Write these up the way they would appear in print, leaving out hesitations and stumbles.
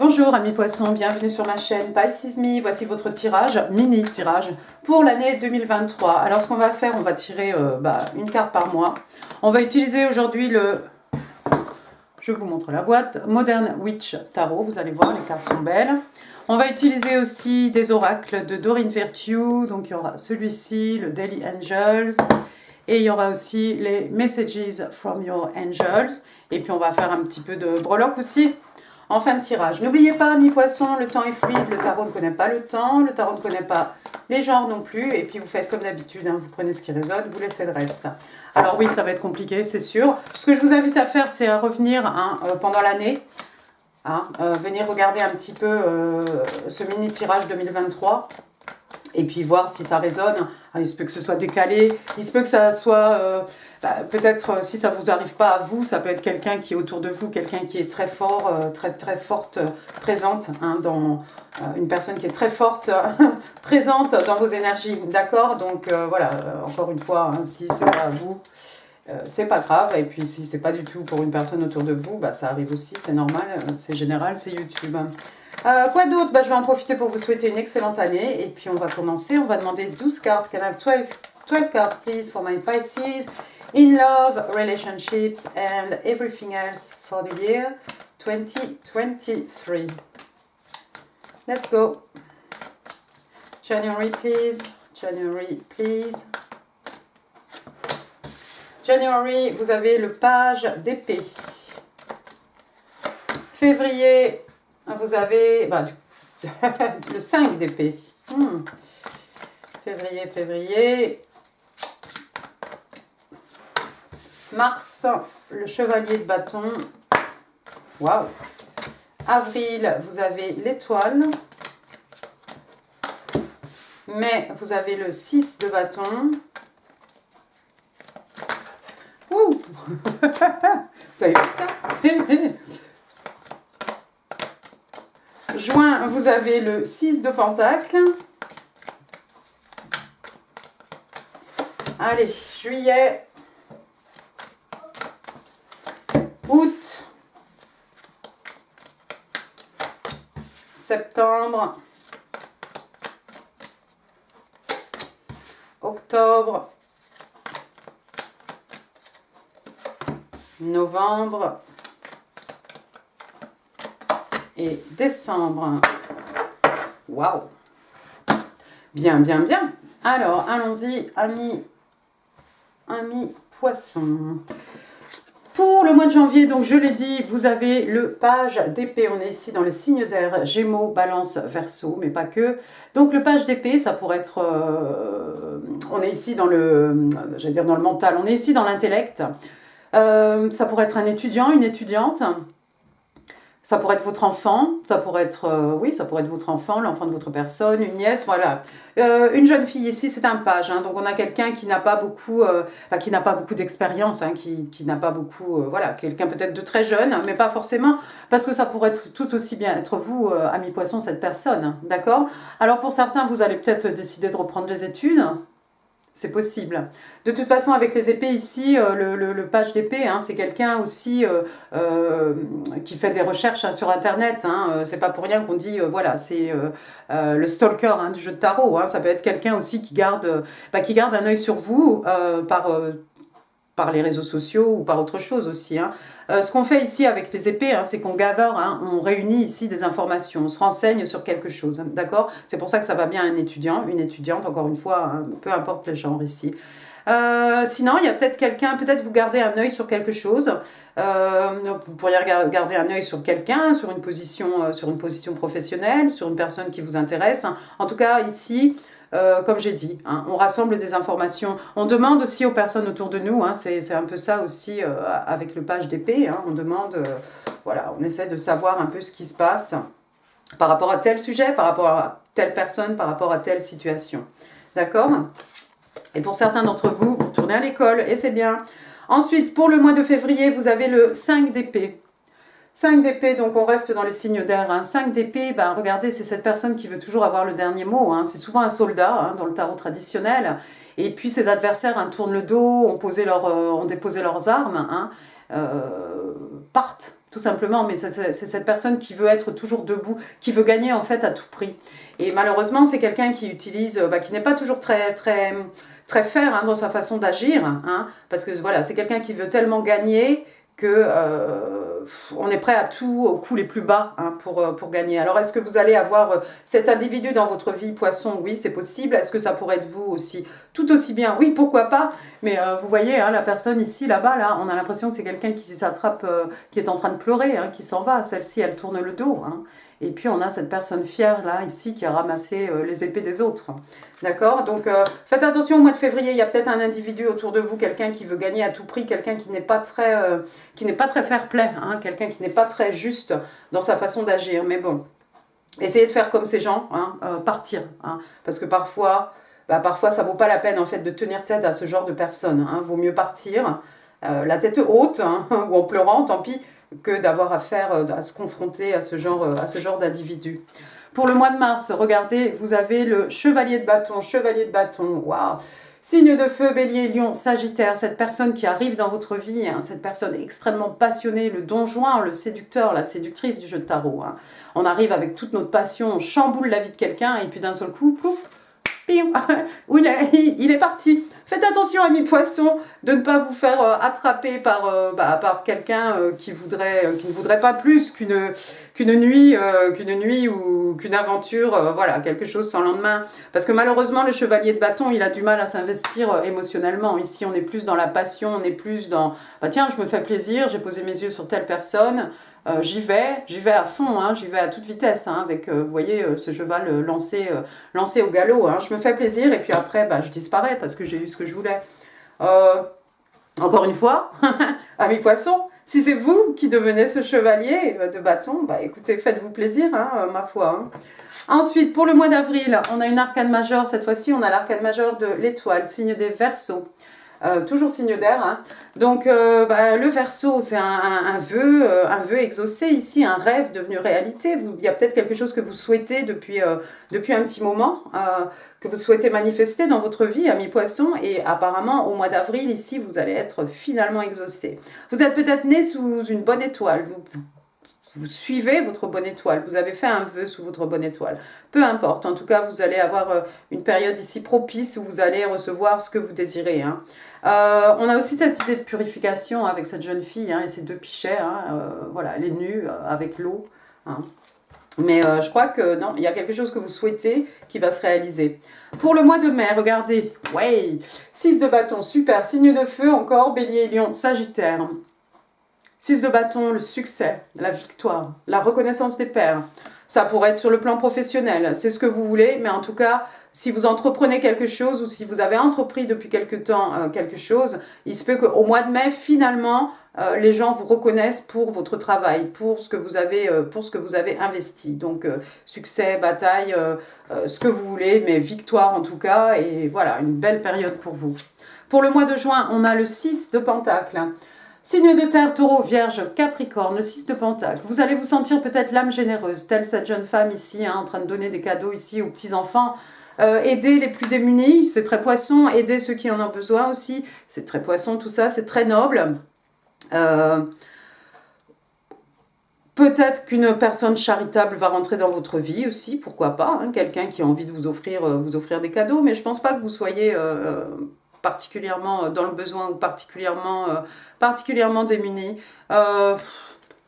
Bonjour amis poissons, bienvenue sur ma chaîne Pisces Me. Voici votre tirage, mini tirage pour l'année 2023. Alors ce qu'on va faire, on va tirer une carte par mois. On va utiliser aujourd'hui je vous montre la boîte, Modern Witch Tarot. Vous allez voir, les cartes sont belles. On va utiliser aussi des oracles de Doreen Virtue. Donc il y aura celui-ci, le Daily Angels. Et il y aura aussi les Messages from Your Angels. Et puis on va faire un petit peu de breloque aussi en fin de tirage. N'oubliez pas, amis poissons, le temps est fluide, le tarot ne connaît pas le temps, le tarot ne connaît pas les genres non plus, et puis vous faites comme d'habitude, hein, vous prenez ce qui résonne, vous laissez le reste. Alors oui, ça va être compliqué, c'est sûr. Ce que je vous invite à faire, c'est à revenir pendant l'année, venir regarder un petit peu ce mini tirage 2023, et puis voir si ça résonne. Il se peut que ce soit décalé, il se peut que ça soit... peut-être si ça ne vous arrive pas à vous, ça peut être quelqu'un qui est autour de vous, quelqu'un qui est très fort, très forte, présente, dans une personne qui est très forte, présente dans vos énergies, d'accord? Donc voilà, encore une fois, si c'est pas à vous, c'est pas grave. Et puis si c'est pas du tout pour une personne autour de vous, ça arrive aussi, c'est normal, c'est général, c'est YouTube. Quoi d'autre? Je vais en profiter pour vous souhaiter une excellente année. Et puis on va commencer, on va demander 12 cartes. Can I have 12 cards please for my Pisces? In love, relationships, and everything else for the year 2023. Let's go. January, please. January, please. January, vous avez le page d'épée. Février, vous avez le 5 d'épée. Février. Mars, le chevalier de bâton. Waouh! Avril, vous avez l'étoile. Mai, vous avez le 6 de bâton. Ouh! Vous avez vu ça? Juin, vous avez le 6 de pentacle. Allez, juillet. Août, septembre, octobre, novembre et décembre. Waouh! Bien. Alors, allons-y, amis poissons. Pour le mois de janvier, donc je l'ai dit, vous avez le page d'épée. On est ici dans les signes d'air, Gémeaux, Balance, Verseau, mais pas que. Donc le page d'épée, ça pourrait être... on est ici dans dans le mental, on est ici dans l'intellect. Ça pourrait être un étudiant, une étudiante. Ça pourrait être votre enfant, ça pourrait être votre enfant, l'enfant de votre personne, une nièce, voilà. Une jeune fille ici, c'est un page, donc on a quelqu'un qui n'a pas beaucoup, d'expérience, qui n'a pas beaucoup, quelqu'un peut-être de très jeune, mais pas forcément, parce que ça pourrait être tout aussi bien être vous, amis poissons, cette personne, d'accord? Alors pour certains, vous allez peut-être décider de reprendre les études. C'est possible. De toute façon, avec les épées ici, le page d'épée, c'est quelqu'un aussi qui fait des recherches sur Internet. C'est pas pour rien qu'on dit, c'est le stalker du jeu de tarot. Ça peut être quelqu'un aussi qui garde un œil sur vous par les réseaux sociaux ou par autre chose aussi. Ce qu'on fait ici avec les épées, c'est qu'on gather, on réunit ici des informations, on se renseigne sur quelque chose, d'accord? C'est pour ça que ça va bien un étudiant, une étudiante, encore une fois, peu importe le genre ici. Sinon, il y a peut-être quelqu'un, peut-être vous gardez un œil sur quelque chose, vous pourriez garder un œil sur quelqu'un, sur une position professionnelle, sur une personne qui vous intéresse. En tout cas, ici... comme j'ai dit, on rassemble des informations. On demande aussi aux personnes autour de nous, c'est un peu ça aussi avec le page d'épée. On demande, on essaie de savoir un peu ce qui se passe par rapport à tel sujet, par rapport à telle personne, par rapport à telle situation. D'accord? Et pour certains d'entre vous, vous retournez à l'école et c'est bien. Ensuite, pour le mois de février, vous avez le 5 d'épée. 5 d'épée, donc on reste dans les signes d'air. 5 d'épée, regardez, c'est cette personne qui veut toujours avoir le dernier mot. C'est souvent un soldat dans le tarot traditionnel. Et puis ses adversaires tournent le dos, ont déposé leurs armes, partent tout simplement, mais c'est cette personne qui veut être toujours debout, qui veut gagner en fait à tout prix. Et malheureusement, c'est quelqu'un qui utilise, qui n'est pas toujours très fair dans sa façon d'agir, parce que voilà, c'est quelqu'un qui veut tellement gagner que on est prêt à tout, aux coups les plus bas pour gagner. Alors, est-ce que vous allez avoir cet individu dans votre vie, poisson? Oui, c'est possible. Est-ce que ça pourrait être vous aussi? Tout aussi bien, oui, pourquoi pas. Mais vous voyez, la personne ici, là-bas, là, on a l'impression que c'est quelqu'un qui s'attrape, qui est en train de pleurer, qui s'en va. Celle-ci, elle tourne le dos. Et puis, on a cette personne fière, là, ici, qui a ramassé les épées des autres. D'accord? Donc, faites attention au mois de février. Il y a peut-être un individu autour de vous, quelqu'un qui veut gagner à tout prix, quelqu'un qui n'est pas très fair-play, quelqu'un qui n'est pas très juste dans sa façon d'agir. Mais bon, essayez de faire comme ces gens, partir. Parce que parfois, ça vaut pas la peine, en fait, de tenir tête à ce genre de personnes. Vaut mieux partir, la tête haute, ou en pleurant, tant pis, que d'avoir à se confronter à ce genre d'individu. Pour le mois de mars, regardez, vous avez le chevalier de bâton, waouh! Signe de feu, bélier, lion, sagittaire, cette personne qui arrive dans votre vie, cette personne extrêmement passionnée, le don Juan, le séducteur, la séductrice du jeu de tarot. On arrive avec toute notre passion, on chamboule la vie de quelqu'un et puis d'un seul coup, pouf, il est parti. Faites attention, amis poissons, de ne pas vous faire attraper par quelqu'un qui ne voudrait pas plus qu'une nuit ou qu'une aventure, voilà, quelque chose sans lendemain. Parce que malheureusement, le chevalier de bâton, il a du mal à s'investir émotionnellement. Ici, on est plus dans la passion, on est plus dans, tiens, je me fais plaisir, j'ai posé mes yeux sur telle personne, j'y vais à fond, j'y vais à toute vitesse, avec, vous voyez, ce cheval lancé au galop. Je me fais plaisir et puis après, je disparais parce que j'ai eu ce que je voulais. Encore une fois, amis poissons, si c'est vous qui devenez ce chevalier de bâton, écoutez, faites-vous plaisir, ma foi. Ensuite, pour le mois d'avril, on a une arcane majeure. Cette fois-ci, on a l'arcane majeure de l'étoile, signe des Verseaux. Toujours signe d'air. Donc, le Verseau, c'est un vœu exaucé ici, un rêve devenu réalité. Il y a peut-être quelque chose que vous souhaitez depuis un petit moment, que vous souhaitez manifester dans votre vie, amis poissons, et apparemment, au mois d'avril, ici, vous allez être finalement exaucé. Vous êtes peut-être né sous une bonne étoile, vous suivez votre bonne étoile, vous avez fait un vœu sous votre bonne étoile. Peu importe, en tout cas, vous allez avoir une période ici propice où vous allez recevoir ce que vous désirez. On a aussi cette idée de purification avec cette jeune fille et ces deux pichets. Voilà, elle est nue avec l'eau. Mais je crois que non, il y a quelque chose que vous souhaitez qui va se réaliser. Pour le mois de mai, regardez, 6 de bâton, super, signe de feu encore, bélier, lion, sagittaire. 6 de bâton, le succès, la victoire, la reconnaissance des pairs. Ça pourrait être sur le plan professionnel, c'est ce que vous voulez, mais en tout cas, si vous entreprenez quelque chose ou si vous avez entrepris depuis quelque temps quelque chose, il se peut qu'au mois de mai, finalement, les gens vous reconnaissent pour votre travail, pour ce que vous avez investi. Donc, succès, bataille, ce que vous voulez, mais victoire en tout cas, et voilà, une belle période pour vous. Pour le mois de juin, on a le 6 de Pentacle. Signe de terre, taureau, vierge, capricorne, le 6 de pentacle. Vous allez vous sentir peut-être l'âme généreuse, telle cette jeune femme ici, en train de donner des cadeaux ici aux petits-enfants. Aider les plus démunis, c'est très poisson. Aider ceux qui en ont besoin aussi, c'est très poisson, tout ça, c'est très noble. Peut-être qu'une personne charitable va rentrer dans votre vie aussi, pourquoi pas. Quelqu'un qui a envie de vous offrir des cadeaux, mais je ne pense pas que vous soyez... particulièrement dans le besoin ou particulièrement démunis.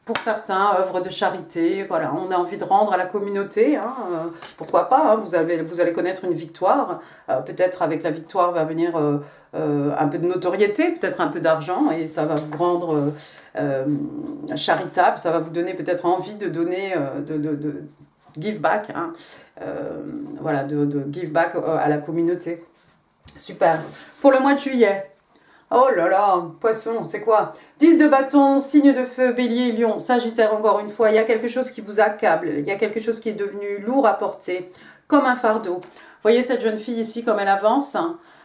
Pour certains, œuvres de charité, voilà, on a envie de rendre à la communauté, pourquoi pas, vous allez connaître une victoire, peut-être avec la victoire va venir un peu de notoriété, peut-être un peu d'argent, et ça va vous rendre charitable, ça va vous donner peut-être envie de donner, de give back, voilà, de give back à la communauté. Super. Pour le mois de juillet, oh là là, poisson, c'est quoi? 10 de bâton, signe de feu, bélier, lion, sagittaire, encore une fois, il y a quelque chose qui vous accable, il y a quelque chose qui est devenu lourd à porter, comme un fardeau. Vous voyez cette jeune fille ici, comme elle avance,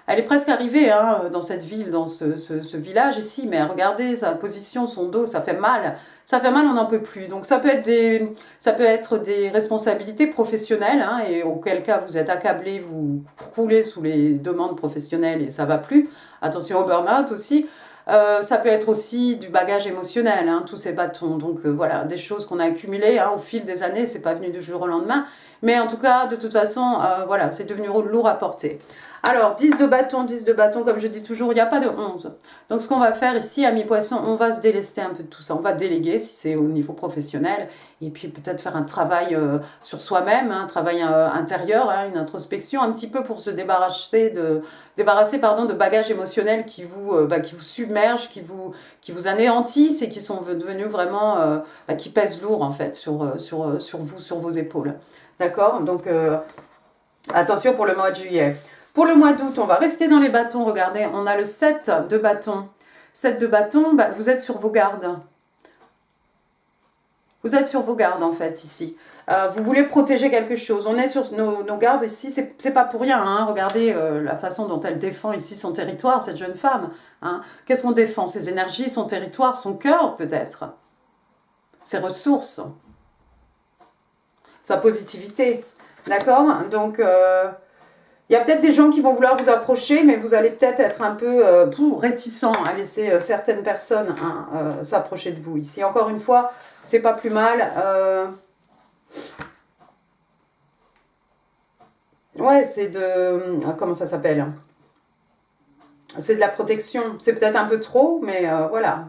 elle est presque arrivée dans cette ville, dans ce village ici, mais regardez sa position, son dos, ça fait mal. Ça fait mal, on n'en peut plus. Donc ça peut être des responsabilités professionnelles, et auquel cas vous êtes accablé, vous croulez sous les demandes professionnelles et ça va plus. Attention au burn-out aussi. Ça peut être aussi du bagage émotionnel, hein, tous ces bâtons. Donc voilà, des choses qu'on a accumulées hein, au fil des années, c'est pas venu du jour au lendemain. Mais en tout cas, de toute façon, voilà, c'est devenu lourd à porter. Alors, 10 de bâton, comme je dis toujours, il n'y a pas de 11. Donc, ce qu'on va faire ici, amis poissons, on va se délester un peu de tout ça. On va déléguer si c'est au niveau professionnel. Et puis, peut-être faire un travail sur soi-même, hein, un travail intérieur, hein, une introspection, un petit peu pour se débarrasser de bagages émotionnels qui vous submergent, qui vous anéantissent et qui sont devenus vraiment, qui pèsent lourd, en fait, sur vous, sur vos épaules. D'accord? Donc, attention pour le mois de juillet. Pour le mois d'août, on va rester dans les bâtons. Regardez, on a le 7 de bâtons. 7 de bâtons, vous êtes sur vos gardes. Vous êtes sur vos gardes, en fait, ici. Vous voulez protéger quelque chose. On est sur nos gardes ici. C'est pas pour rien. Hein. Regardez la façon dont elle défend ici son territoire, cette jeune femme. Hein. Qu'est-ce qu'on défend? Ses énergies, son territoire, son cœur, peut-être. Ses ressources. Sa positivité. D'accord? Donc, il y a peut-être des gens qui vont vouloir vous approcher, mais vous allez peut-être être un peu réticent à laisser certaines personnes hein, s'approcher de vous. Ici, encore une fois, c'est pas plus mal. Ouais, c'est de... Comment ça s'appelle? C'est de la protection. C'est peut-être un peu trop, mais voilà.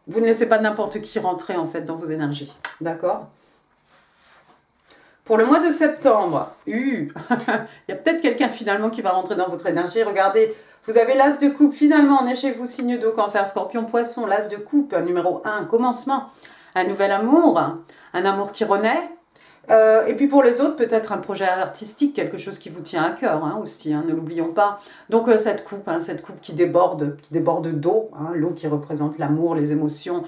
Vous ne laissez pas n'importe qui rentrer, en fait, dans vos énergies. D'accord? Pour le mois de septembre, il y a peut-être quelqu'un finalement qui va rentrer dans votre énergie. Regardez, vous avez l'as de coupe. Finalement, on est chez vous, signe d'eau, cancer, scorpion, poisson. L'as de coupe, numéro 1, commencement. Un nouvel amour, un amour qui renaît. Et puis pour les autres, peut-être un projet artistique, quelque chose qui vous tient à cœur hein, aussi, hein, ne l'oublions pas. Donc cette coupe qui déborde d'eau, hein, l'eau qui représente l'amour, les émotions,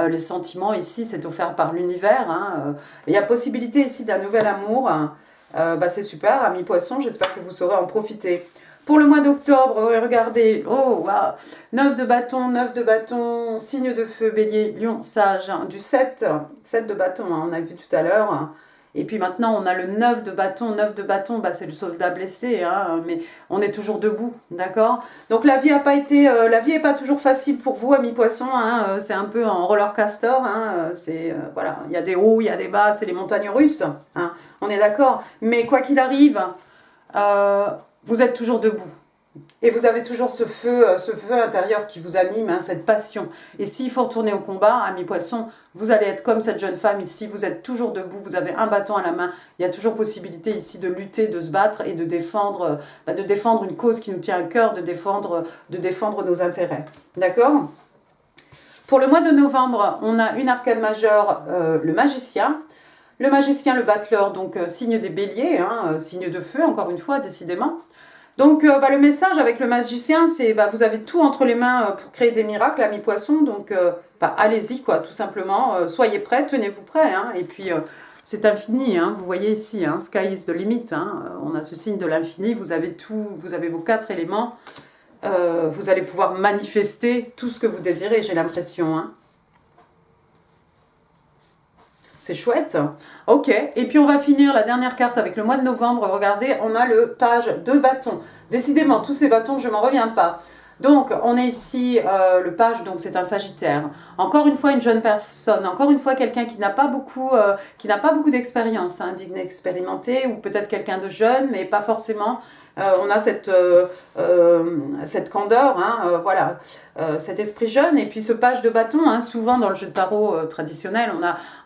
les sentiments, ici c'est offert par l'univers. Hein, il y a possibilité ici d'un nouvel amour, hein, c'est super, amis poissons, j'espère que vous saurez en profiter. Pour le mois d'octobre, regardez, oh wow, 9 de bâton, signe de feu, bélier, lion, sage, hein, du 7 de bâton, hein, on a vu tout à l'heure. Hein. Et puis maintenant, on a le 9 de bâton. 9 de bâton, c'est le soldat blessé, hein, mais on est toujours debout, d'accord? Donc la vie est pas toujours facile pour vous, amis poissons. Hein, c'est un peu en roller coaster. Hein, voilà, il y a des hauts, il y a des bas, c'est les montagnes russes. Hein, on est d'accord. Mais quoi qu'il arrive, vous êtes toujours debout. Et vous avez toujours ce feu intérieur qui vous anime, hein, cette passion. Et s'il faut retourner au combat, amis poissons, vous allez être comme cette jeune femme ici, vous êtes toujours debout, vous avez un bâton à la main. Il y a toujours possibilité ici de lutter, de se battre et de défendre une cause qui nous tient à cœur, de défendre nos intérêts. D'accord? Pour le mois de novembre, on a une arcane majeure, le magicien. Le magicien, le battleur, donc signe des béliers, hein, signe de feu, encore une fois, décidément. Donc le message avec le magicien, c'est vous avez tout entre les mains pour créer des miracles, amis poissons, donc allez-y quoi, tout simplement, soyez prêts, tenez-vous prêts, hein, et puis c'est infini, hein, vous voyez ici, hein, sky is the limit, hein, on a ce signe de l'infini, vous avez tout, vous avez vos 4 éléments, vous allez pouvoir manifester tout ce que vous désirez, j'ai l'impression, hein. C'est chouette. Ok, et puis on va finir la dernière carte avec le mois de novembre. Regardez, on a le page de bâtons. Décidément, tous ces bâtons, je ne m'en reviens pas. Donc, on est ici, le page, donc c'est un sagittaire. Encore une fois, une jeune personne. Encore une fois, quelqu'un qui n'a pas beaucoup d'expérience, hein, d'inexpérimenté, ou peut-être quelqu'un de jeune, mais pas forcément. On a cette candeur, hein, voilà, cet esprit jeune, et puis ce page de bâton, hein, souvent dans le jeu de tarot traditionnel,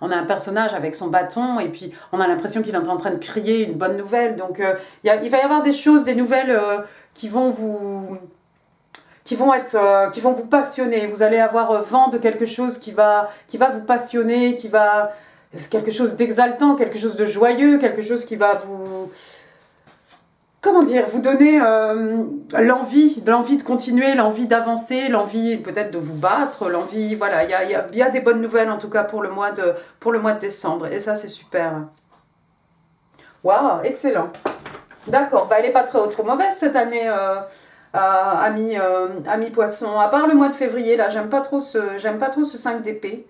on a un personnage avec son bâton, et puis on a l'impression qu'il est en train de crier une bonne nouvelle, donc il va y avoir des choses, des nouvelles qui vont vous passionner, vous allez avoir vent de quelque chose qui va vous passionner, quelque chose d'exaltant, quelque chose de joyeux, quelque chose qui va vous... Comment dire, vous donner l'envie de continuer, l'envie d'avancer, l'envie peut-être de vous battre, l'envie, voilà, il y a des bonnes nouvelles en tout cas pour le mois de décembre, et ça c'est super. Waouh, excellent. D'accord, elle n'est pas trop mauvaise cette année, amis poissons, à part le mois de février, là, j'aime pas trop ce 5 d'épée.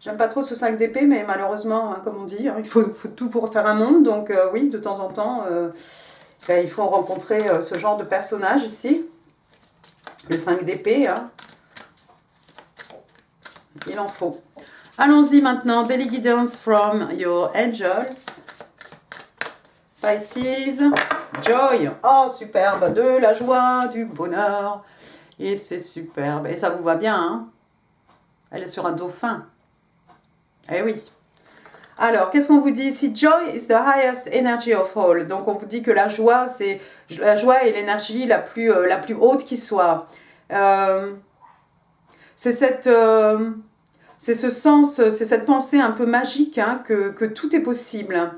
J'aime pas trop ce 5 d'épée, mais malheureusement, hein, comme on dit, hein, il faut tout pour faire un monde, donc oui, de temps en temps... il faut rencontrer ce genre de personnage ici. Le 5 d'épée, hein. Il en faut. Allons-y maintenant. Daily guidance from your angels. Pisces. Joy. Oh, superbe. De la joie, du bonheur. Et c'est superbe. Et ça vous va bien, hein? Elle est sur un dauphin. Eh oui. Alors, qu'est-ce qu'on vous dit ici? Joy is the highest energy of all. Donc, on vous dit que la joie est l'énergie la plus haute qui soit. C'est ce sens, c'est cette pensée un peu magique, hein, que tout est possible.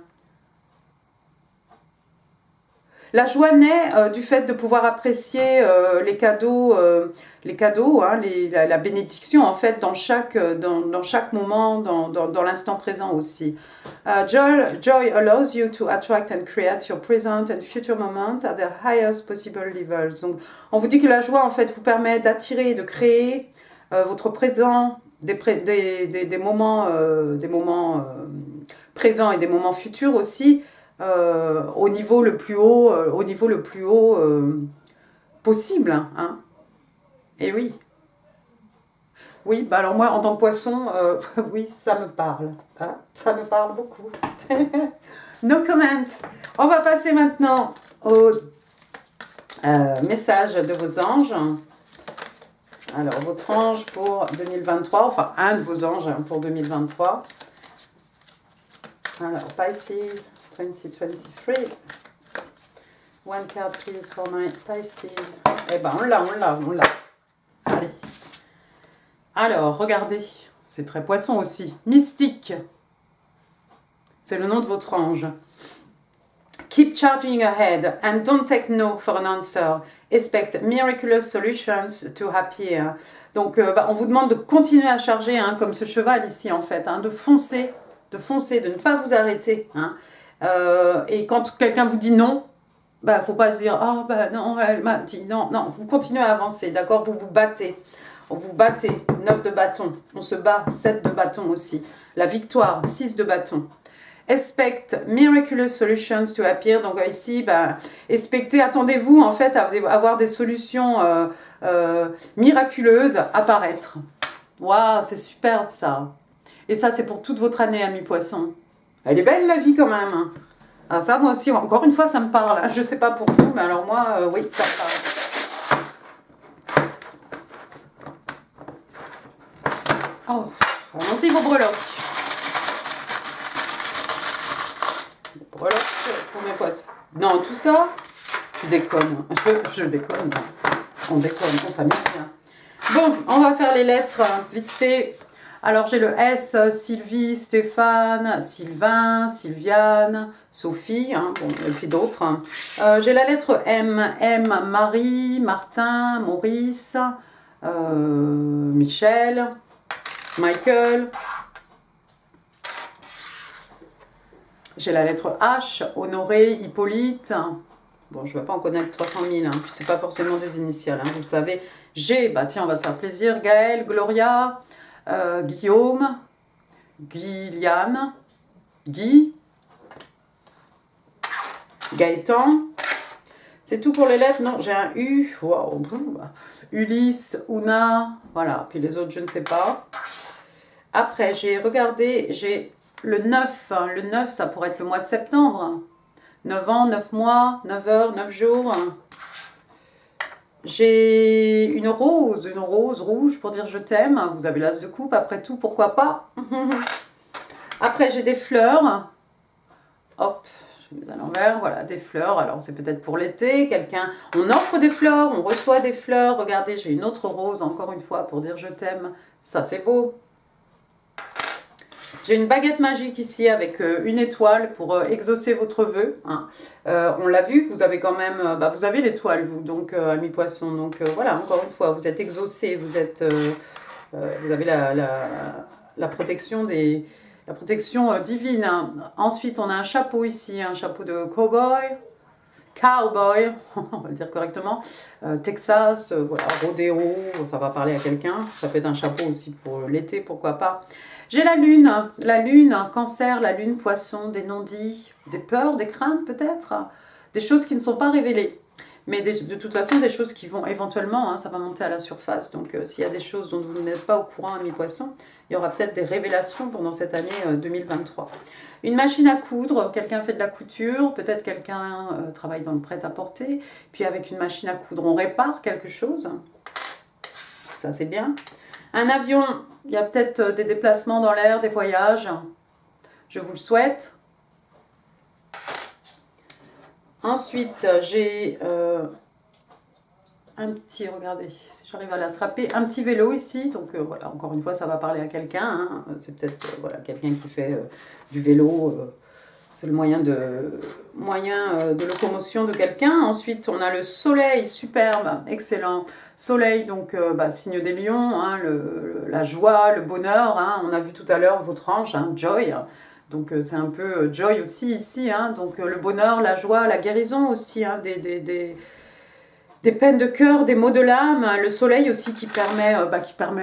La joie naît du fait de pouvoir apprécier les cadeaux, hein, la bénédiction en fait dans chaque moment, dans l'instant présent aussi. Joy allows you to attract and create your present and future moments at the highest possible levels. Donc, on vous dit que la joie en fait vous permet d'attirer et de créer votre présent, des moments présents et des moments futurs aussi. Au niveau le plus haut, possible, hein. Et oui. Oui, bah alors moi en tant que poisson, oui, ça me parle, hein, ça me parle beaucoup. No comment. On va passer maintenant au message de vos anges. Alors votre ange pour 2023, enfin un de vos anges pour 2023. Alors Pisces. 2023. One card please for my Pisces. Eh ben on l'a. Allez. Alors, regardez. C'est très poisson aussi. Mystique. C'est le nom de votre ange. Keep charging ahead and don't take no for an answer. Expect miraculous solutions to appear. Donc, on vous demande de continuer à charger, hein, comme ce cheval ici en fait, hein, de foncer, de ne pas vous arrêter, hein. Et quand quelqu'un vous dit non, bah faut pas se dire ah bah non elle m'a dit non, vous continuez à avancer, d'accord, vous vous battez, 9 de bâton, on se bat, 7 de bâton aussi, la victoire, 6 de bâton. Expect miraculous solutions to appear. Donc ici, expectez, attendez-vous en fait à avoir des solutions miraculeuses apparaître. Waouh, c'est superbe ça. Et ça, c'est pour toute votre année, amis poissons. Elle est belle la vie quand même. Ah, ça, moi aussi, encore une fois, ça me parle. Je ne sais pas pour vous, mais alors moi, oui, ça me parle. Oh, allons-y vos breloques. Breloques pour mes potes. Non, tout ça, tu déconnes. Je déconne. On déconne, on s'amuse bien. Bon, on va faire les lettres vite fait. Alors, j'ai le S, Sylvie, Stéphane, Sylvain, Sylviane, Sophie, hein, bon, et puis d'autres. J'ai la lettre M, Marie, Martin, Maurice, Michel, Michael. J'ai la lettre H, Honoré, Hippolyte. Bon, je ne vais pas en connaître 300 000, hein, puis c'est pas forcément des initiales, hein, vous le savez. G, tiens, on va se faire plaisir, Gaël, Gloria, Guillaume, Guyliane, Guy, Gaëtan. C'est tout pour les lettres. Non, j'ai un U. Wow. Ulysse, Ouna. Voilà. Puis les autres, je ne sais pas. Après, j'ai regardé. J'ai le 9. Le 9, ça pourrait être le mois de septembre. 9 ans, 9 mois, 9 heures, 9 jours. J'ai une rose rouge pour dire je t'aime. Vous avez l'as de coupe, après tout, pourquoi pas. Après, j'ai des fleurs. Hop, je mets à l'envers, voilà, des fleurs. Alors, c'est peut-être pour l'été, on offre des fleurs, on reçoit des fleurs. Regardez, j'ai une autre rose, encore une fois, pour dire je t'aime. Ça, c'est beau. J'ai une baguette magique ici avec une étoile pour exaucer votre vœu, hein. On l'a vu, vous avez quand même, vous avez l'étoile, vous, donc amis poissons. Donc voilà, encore une fois, vous êtes exaucés, vous avez la protection divine, hein. Ensuite, on a un chapeau ici, un chapeau de cowboy, on va le dire correctement, Texas, voilà, rodéo, ça va parler à quelqu'un. Ça peut être un chapeau aussi pour l'été, pourquoi pas. J'ai la lune, cancer, la lune, poisson, des non-dits, des peurs, des craintes peut-être, des choses qui ne sont pas révélées. Mais de toute façon, des choses qui vont éventuellement, hein, ça va monter à la surface. Donc s'il y a des choses dont vous n'êtes pas au courant, amis poissons, il y aura peut-être des révélations pendant cette année 2023. Une machine à coudre, quelqu'un fait de la couture, peut-être quelqu'un travaille dans le prêt-à-porter. Puis avec une machine à coudre, on répare quelque chose. Ça, c'est bien. Un avion, il y a peut-être des déplacements dans l'air, des voyages. Je vous le souhaite. Ensuite, j'ai un petit, regardez, si j'arrive à l'attraper, un petit vélo ici. Donc voilà, encore une fois, ça va parler à quelqu'un. Hein. C'est peut-être voilà, quelqu'un qui fait du vélo. C'est le moyen de locomotion de quelqu'un. Ensuite, on a le soleil, superbe, excellent. Soleil, donc signe des lions, hein, la joie, le bonheur. Hein. On a vu tout à l'heure votre ange, hein, Joy. Donc c'est un peu Joy aussi ici, hein, donc le bonheur, la joie, la guérison aussi, hein, des peines de cœur, des maux de l'âme, hein, le soleil aussi qui permet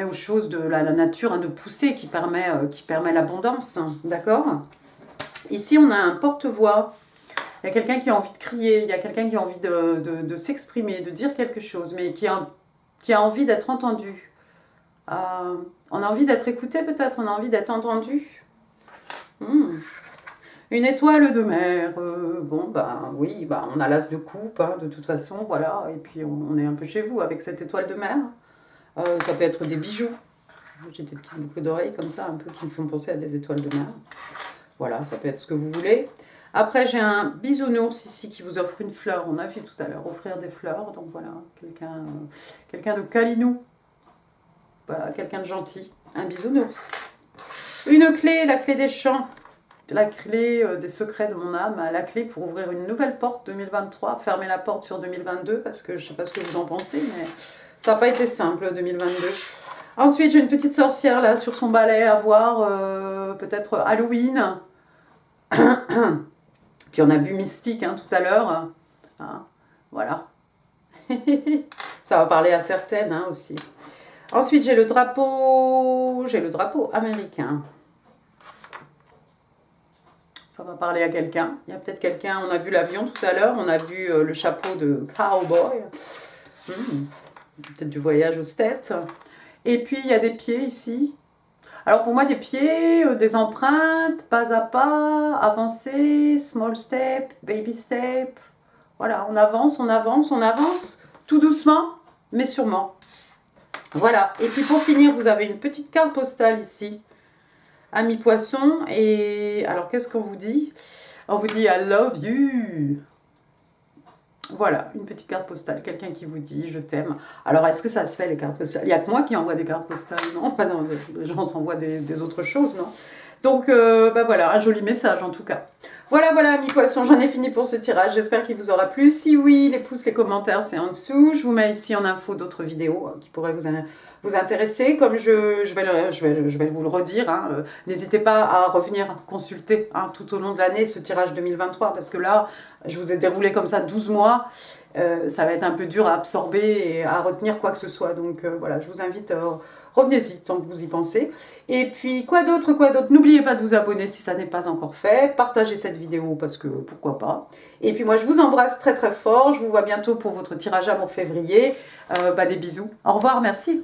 aux choses de la nature hein, de pousser, qui permet l'abondance, hein, d'accord. Ici on a un porte-voix, il y a quelqu'un qui a envie de crier, il y a quelqu'un qui a envie de s'exprimer, de dire quelque chose, mais qui a envie d'être entendu. On a envie d'être écouté peut-être, on a envie d'être entendu. Une étoile de mer, oui, on a l'as de coupe, hein, de toute façon, voilà, et puis on est un peu chez vous avec cette étoile de mer. Ça peut être des bijoux, j'ai des petites boucles d'oreilles comme ça, un peu qui me font penser à des étoiles de mer. Voilà, ça peut être ce que vous voulez. Après, j'ai un bisounours ici qui vous offre une fleur, on a vu tout à l'heure, offrir des fleurs, donc voilà, quelqu'un de câlinou, voilà, quelqu'un de gentil, un bisounours. Une clé, la clé des champs, la clé des secrets de mon âme, la clé pour ouvrir une nouvelle porte 2023, fermer la porte sur 2022, parce que je ne sais pas ce que vous en pensez, mais ça n'a pas été simple 2022. Ensuite, j'ai une petite sorcière là sur son balai à voir, peut-être Halloween. Puis on a vu Mystique hein, tout à l'heure. Hein, voilà. Ça va parler à certaines hein, aussi. Ensuite, j'ai le drapeau américain. Ça va parler à quelqu'un. Il y a peut-être quelqu'un, on a vu l'avion tout à l'heure, on a vu le chapeau de cowboy. Peut-être du voyage aux States. Et puis, il y a des pieds ici. Alors, pour moi, des pieds, des empreintes, pas à pas, avancer, small step, baby step. Voilà, on avance, on avance, on avance, tout doucement, mais sûrement. Voilà, et puis pour finir, vous avez une petite carte postale ici. Amis poissons, et alors qu'est-ce qu'on vous dit? On vous dit I love you. Voilà, une petite carte postale, quelqu'un qui vous dit je t'aime. Alors est-ce que ça se fait les cartes postales? Il n'y a que moi qui envoie des cartes postales, non? Enfin, non, les gens s'envoient des autres choses, non? Donc voilà, un joli message en tout cas. Voilà, amis poissons, j'en ai fini pour ce tirage. J'espère qu'il vous aura plu. Si oui, les pouces, les commentaires, c'est en dessous. Je vous mets ici en info d'autres vidéos qui pourraient vous intéresser. Comme je vais vous le redire, hein, n'hésitez pas à revenir consulter hein, tout au long de l'année ce tirage 2023. Parce que là, je vous ai déroulé comme ça 12 mois. Ça va être un peu dur à absorber et à retenir quoi que ce soit. Donc voilà, je vous invite... revenez-y tant que vous y pensez. Et puis, quoi d'autre? N'oubliez pas de vous abonner si ça n'est pas encore fait. Partagez cette vidéo parce que pourquoi pas. Et puis moi, je vous embrasse très très fort. Je vous vois bientôt pour votre tirage amour février. Des bisous. Au revoir, merci.